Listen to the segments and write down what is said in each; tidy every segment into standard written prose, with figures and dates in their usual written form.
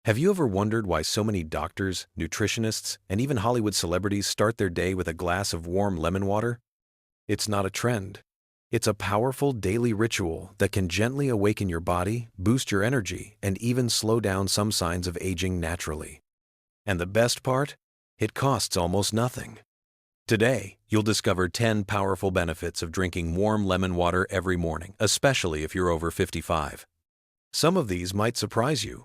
Have you ever wondered why so many doctors, nutritionists, and even Hollywood celebrities start their day with a glass of warm lemon water? It's not a trend. It's a powerful daily ritual that can gently awaken your body, boost your energy, and even slow down some signs of aging naturally. And the best part? It costs almost nothing. Today, you'll discover 10 powerful benefits of drinking warm lemon water every morning, especially if you're over 55. Some of these might surprise you.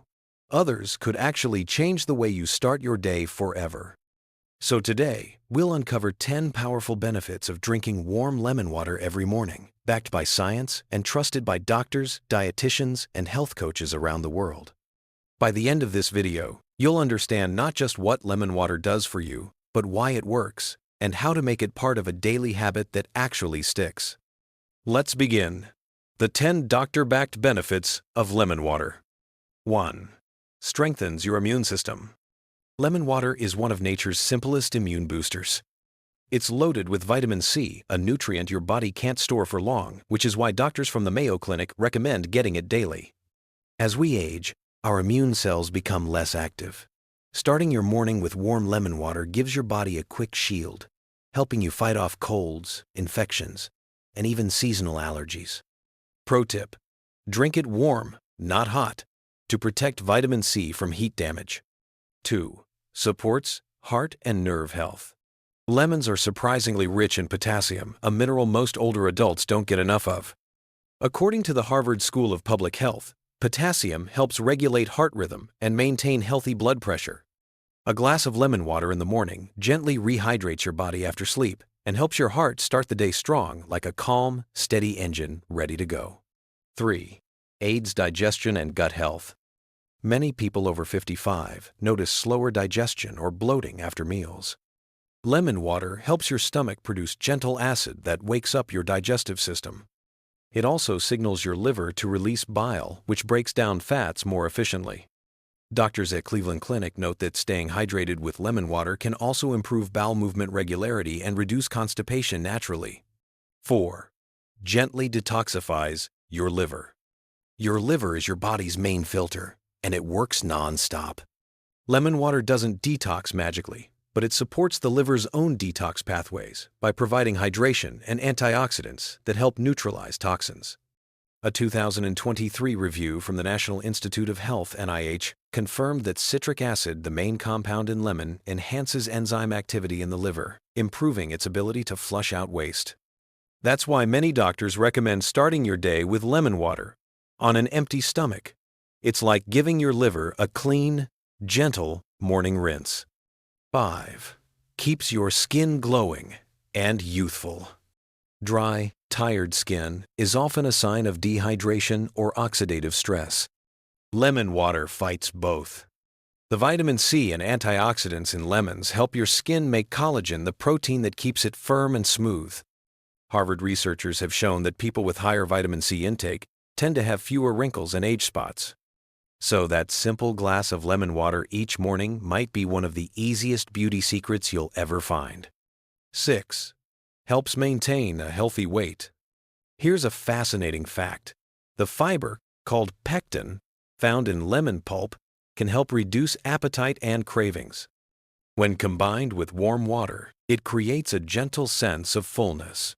Others could actually change the way you start your day forever. So today, we'll uncover 10 powerful benefits of drinking warm lemon water every morning, backed by science and trusted by doctors, dietitians, and health coaches around the world. By the end of this video, you'll understand not just what lemon water does for you, but why it works, and how to make it part of a daily habit that actually sticks. Let's begin. The 10 doctor-backed benefits of lemon water. 1. Strengthens your immune system. Lemon water is one of nature's simplest immune boosters. It's loaded with vitamin C, a nutrient your body can't store for long, which is why doctors from the Mayo Clinic recommend getting it daily. As we age, our immune cells become less active. Starting your morning with warm lemon water gives your body a quick shield, helping you fight off colds, infections, and even seasonal allergies. Pro tip: drink it warm, not hot, to protect vitamin C from heat damage. 2. Supports heart and nerve health. Lemons are surprisingly rich in potassium, a mineral most older adults don't get enough of. According to the Harvard School of Public Health, potassium helps regulate heart rhythm and maintain healthy blood pressure. A glass of lemon water in the morning gently rehydrates your body after sleep and helps your heart start the day strong, like a calm, steady engine ready to go. 3. Aids digestion and gut health. Many people over 55 notice slower digestion or bloating after meals. Lemon water helps your stomach produce gentle acid that wakes up your digestive system. It also signals your liver to release bile, which breaks down fats more efficiently. Doctors at Cleveland Clinic note that staying hydrated with lemon water can also improve bowel movement regularity and reduce constipation naturally. 4. Gently detoxifies your liver. Your liver is your body's main filter, and it works non-stop. Lemon water doesn't detox magically, but it supports the liver's own detox pathways by providing hydration and antioxidants that help neutralize toxins. A 2023 review from the National Institute of Health (NIH) confirmed that citric acid, the main compound in lemon, enhances enzyme activity in the liver, improving its ability to flush out waste. That's why many doctors recommend starting your day with lemon water on an empty stomach. It's like giving your liver a clean, gentle morning rinse. 5. Keeps your skin glowing and youthful. Dry, tired skin is often a sign of dehydration or oxidative stress. Lemon water fights both. The vitamin C and antioxidants in lemons help your skin make collagen, the protein that keeps it firm and smooth. Harvard researchers have shown that people with higher vitamin C intake tend to have fewer wrinkles and age spots. So that simple glass of lemon water each morning might be one of the easiest beauty secrets you'll ever find. 6. Helps maintain a healthy weight. Here's a fascinating fact. The fiber, called pectin, found in lemon pulp, can help reduce appetite and cravings. When combined with warm water, it creates a gentle sense of fullness.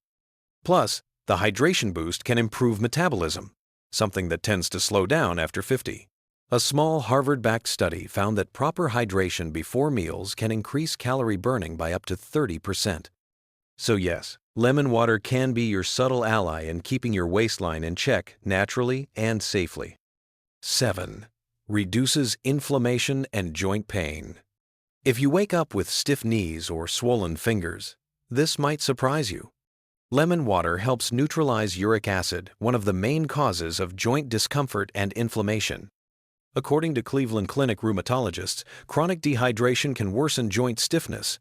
Plus, the hydration boost can improve metabolism, something that tends to slow down after 50. A small Harvard-backed study found that proper hydration before meals can increase calorie burning by up to 30%. So yes, lemon water can be your subtle ally in keeping your waistline in check naturally and safely. 7. Reduces inflammation and joint pain. If you wake up with stiff knees or swollen fingers, this might surprise you. Lemon water helps neutralize uric acid, one of the main causes of joint discomfort and inflammation. According to Cleveland Clinic rheumatologists, chronic dehydration can worsen joint stiffness.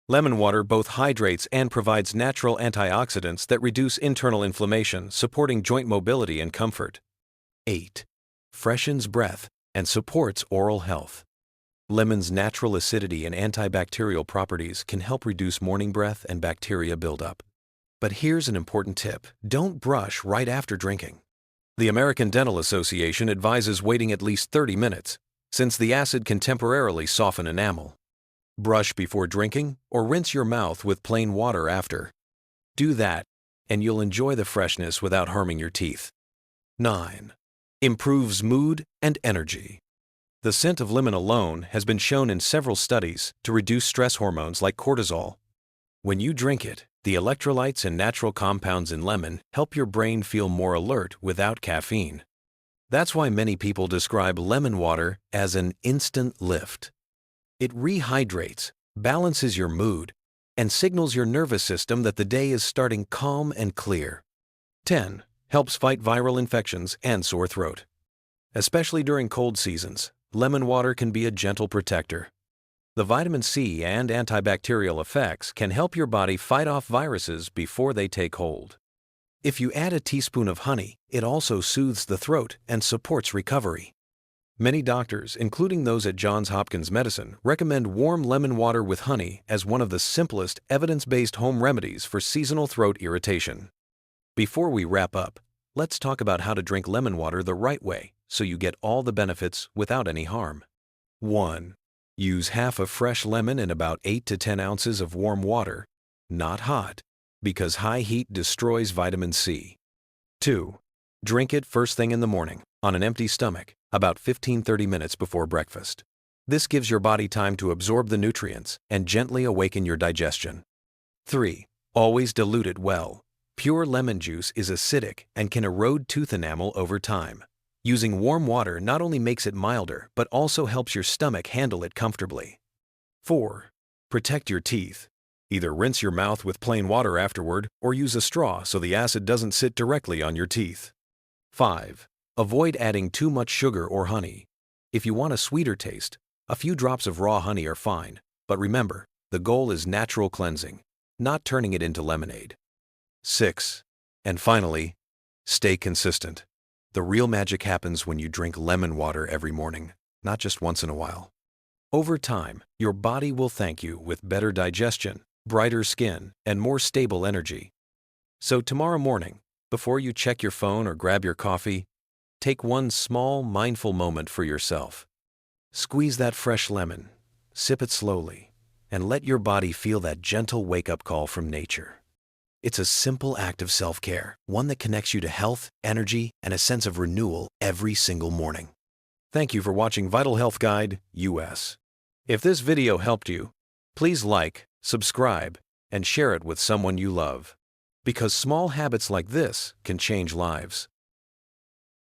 Lemon water both hydrates and provides natural antioxidants that reduce internal inflammation, supporting joint mobility and comfort. 8. Freshens breath and supports oral health. Lemon's natural acidity and antibacterial properties can help reduce morning breath and bacteria buildup. But here's an important tip: don't brush right after drinking. The American Dental Association advises waiting at least 30 minutes. since the acid can temporarily soften enamel. Brush before drinking or rinse your mouth with plain water after. Do that, and you'll enjoy the freshness without harming your teeth. 9. Improves mood and energy. The scent of lemon alone has been shown in several studies to reduce stress hormones like cortisol. When you drink it, the electrolytes and natural compounds in lemon help your brain feel more alert without caffeine. That's why many people describe lemon water as an instant lift. It rehydrates, balances your mood, and signals your nervous system that the day is starting calm and clear. 10. Helps fight viral infections and sore throat. Especially during cold seasons, lemon water can be a gentle protector. The vitamin C and antibacterial effects can help your body fight off viruses before they take hold. If you add a teaspoon of honey, it also soothes the throat and supports recovery. Many doctors, including those at Johns Hopkins Medicine, recommend warm lemon water with honey as one of the simplest evidence-based home remedies for seasonal throat irritation. Before we wrap up, let's talk about how to drink lemon water the right way so you get all the benefits without any harm. 1. Use half a fresh lemon in about 8 to 10 ounces of warm water, not hot, because high heat destroys vitamin C. 2. Drink it first thing in the morning, on an empty stomach, about 15-30 minutes before breakfast. This gives your body time to absorb the nutrients and gently awaken your digestion. 3. Always dilute it well. Pure lemon juice is acidic and can erode tooth enamel over time. Using warm water not only makes it milder, but also helps your stomach handle it comfortably. 4. Protect your teeth. Either rinse your mouth with plain water afterward or use a straw so the acid doesn't sit directly on your teeth. 5. Avoid adding too much sugar or honey. If you want a sweeter taste, a few drops of raw honey are fine, but remember, the goal is natural cleansing, not turning it into lemonade. 6. And finally, stay consistent. The real magic happens when you drink lemon water every morning, not just once in a while. Over time, your body will thank you with better digestion, brighter skin, and more stable energy. So tomorrow morning, before you check your phone or grab your coffee, take one small, mindful moment for yourself. Squeeze that fresh lemon, sip it slowly, and let your body feel that gentle wake-up call from nature. It's a simple act of self-care, one that connects you to health, energy, and a sense of renewal every single morning. Thank you for watching Vital Health Guide US. If this video helped you, please like, subscribe, and share it with someone you love. Because small habits like this can change lives.